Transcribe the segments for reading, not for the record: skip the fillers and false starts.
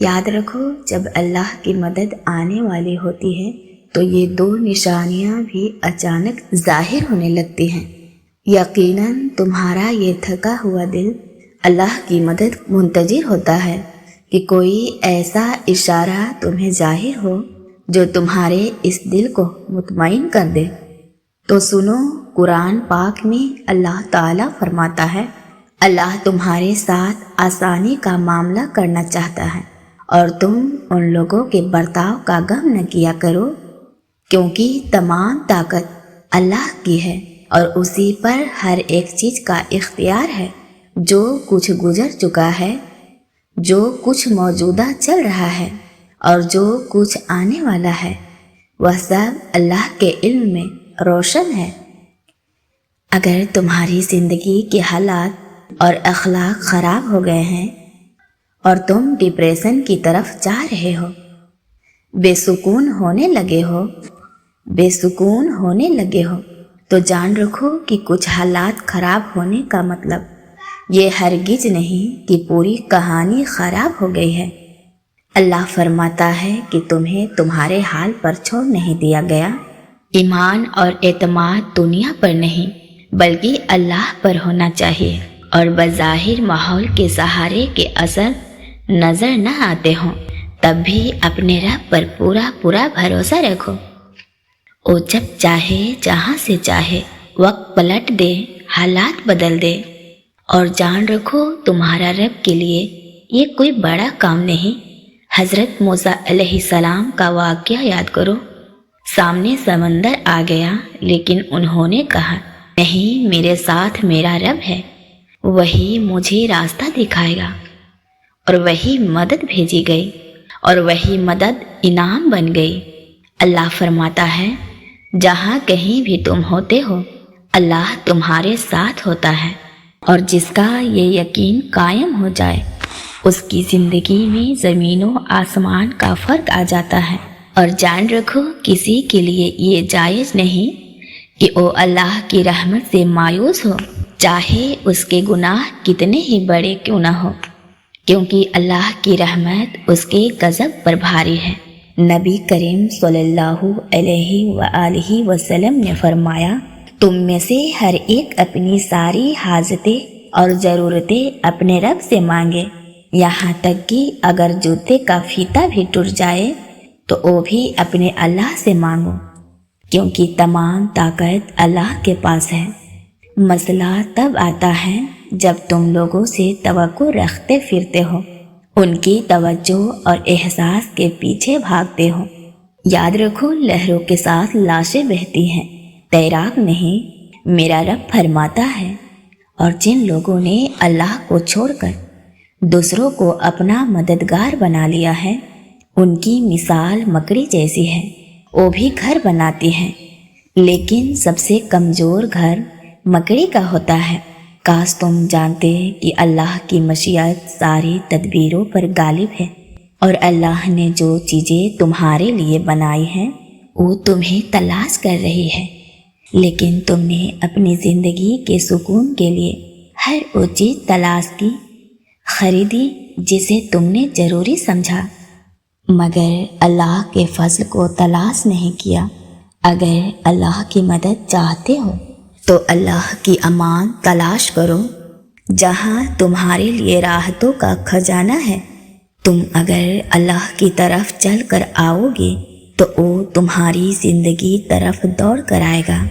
یاد رکھو جب اللہ کی مدد آنے والی ہوتی ہے تو یہ دو نشانیاں بھی اچانک ظاہر ہونے لگتی ہیں۔ یقیناً تمہارا یہ تھکا ہوا دل اللہ کی مدد منتظر ہوتا ہے کہ کوئی ایسا اشارہ تمہیں ظاہر ہو جو تمہارے اس دل کو مطمئن کر دے۔ تو سنو، قرآن پاک میں اللہ تعالیٰ فرماتا ہے، اللہ تمہارے ساتھ آسانی کا معاملہ کرنا چاہتا ہے اور تم ان لوگوں کے برتاؤ کا غم نہ کیا کرو، کیونکہ تمام طاقت اللہ کی ہے اور اسی پر ہر ایک چیز کا اختیار ہے۔ جو کچھ گزر چکا ہے، جو کچھ موجودہ چل رہا ہے اور جو کچھ آنے والا ہے، وہ سب اللہ کے علم میں روشن ہے۔ اگر تمہاری زندگی کے حالات اور اخلاق خراب ہو گئے ہیں اور تم ڈپریشن کی طرف جا رہے ہو، بے سکون ہونے لگے ہو تو جان رکھو کہ کچھ حالات خراب ہونے کا مطلب یہ ہرگز نہیں کہ پوری کہانی خراب ہو گئی ہے۔ اللہ فرماتا ہے کہ تمہیں تمہارے حال پر چھوڑ نہیں دیا گیا۔ ایمان اور اعتماد دنیا پر نہیں بلکہ اللہ پر ہونا چاہیے، اور بظاہر ماحول کے سہارے کے اثر نظر نہ آتے ہوں تب بھی اپنے رب پر پورا بھروسہ رکھو۔ وہ جب چاہے جہاں سے چاہے وقت پلٹ دے، حالات بدل دے، اور جان رکھو تمہارا رب کے لیے یہ کوئی بڑا کام نہیں۔ حضرت موسیٰ علیہ السلام کا واقعہ یاد کرو۔ سامنے سمندر آ گیا لیکن انہوں نے کہا، نہیں، میرے ساتھ میرا رب ہے، وہی مجھے راستہ دکھائے گا، اور وہی مدد بھیجی گئی اور وہی مدد انعام بن گئی۔ اللہ فرماتا ہے، جہاں کہیں بھی تم ہوتے ہو اللہ تمہارے ساتھ ہوتا ہے، اور جس کا یہ یقین قائم ہو جائے اس کی زندگی میں زمین و آسمان کا فرق آ جاتا ہے۔ اور جان رکھو کسی کے لیے یہ جائز نہیں کہ وہ اللہ کی رحمت سے مایوس ہو، چاہے اس کے گناہ کتنے ہی بڑے کیوں نہ ہو، کیونکہ اللہ کی رحمت اس کے غضب پر بھاری ہے۔ نبی کریم صلی اللہ علیہ وآلہ وسلم نے فرمایا، تم میں سے ہر ایک اپنی ساری حاجتیں اور ضرورتیں اپنے رب سے مانگے، یہاں تک کہ اگر جوتے کا فیتا بھی ٹوٹ جائے تو وہ بھی اپنے اللہ سے مانگو، کیونکہ تمام طاقت اللہ کے پاس ہے۔ مسئلہ تب آتا ہے جب تم لوگوں سے توقع رکھتے پھرتے ہو، ان کی توجہ اور احساس کے پیچھے بھاگتے ہو۔ یاد رکھو لہروں کے ساتھ لاشیں بہتی ہیں، تیراک نہیں، میرا رب فرماتا ہے۔ اور جن لوگوں نے اللہ کو چھوڑ کر دوسروں کو اپنا مددگار بنا لیا ہے ان کی مثال مکڑی جیسی ہے، وہ بھی گھر بناتی ہیں لیکن سب سے کمزور گھر مکڑی کا ہوتا ہے۔ کاش تم جانتے کہ اللہ کی مشیت ساری تدبیروں پر غالب ہے، اور اللہ نے جو چیزیں تمہارے لیے بنائی ہیں وہ تمہیں تلاش کر رہی ہے، لیکن تم نے اپنی زندگی کے سکون کے لیے ہر وہ چیز تلاش کی، خریدی جسے تم نے ضروری سمجھا، مگر اللہ کے فضل کو تلاش نہیں کیا۔ اگر اللہ کی مدد چاہتے ہو تو اللہ کی امان تلاش کرو، جہاں تمہارے لیے راحتوں کا خزانہ ہے۔ تم اگر اللہ کی طرف چل کر آؤ گے تو وہ تمہاری زندگی طرف دوڑ کر آئے گا،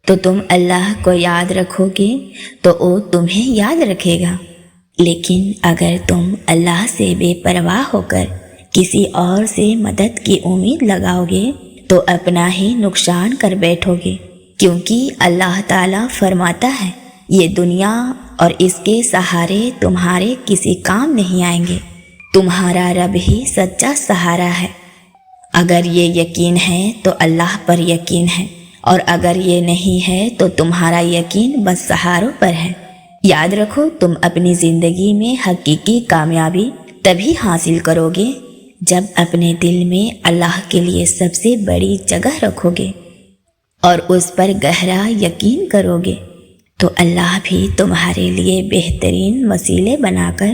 تو تم اللہ کو یاد رکھو گے تو وہ تمہیں یاد رکھے گا۔ لیکن اگر تم اللہ سے بے پرواہ ہو کر کسی اور سے مدد کی امید لگاؤ گے تو اپنا ہی نقصان کر بیٹھو گے، کیونکہ اللہ تعالیٰ فرماتا ہے، یہ دنیا اور اس کے سہارے تمہارے کسی کام نہیں آئیں گے، تمہارا رب ہی سچا سہارا ہے۔ اگر یہ یقین ہے تو اللہ پر یقین ہے، اور اگر یہ نہیں ہے تو تمہارا یقین بس سہاروں پر ہے۔ یاد رکھو تم اپنی زندگی میں حقیقی کامیابی تبھی حاصل کرو گے جب اپنے دل میں اللہ کے لیے سب سے بڑی جگہ رکھو گے اور اس پر گہرا یقین کرو گے، تو اللہ بھی تمہارے لیے بہترین وسیلے بنا کر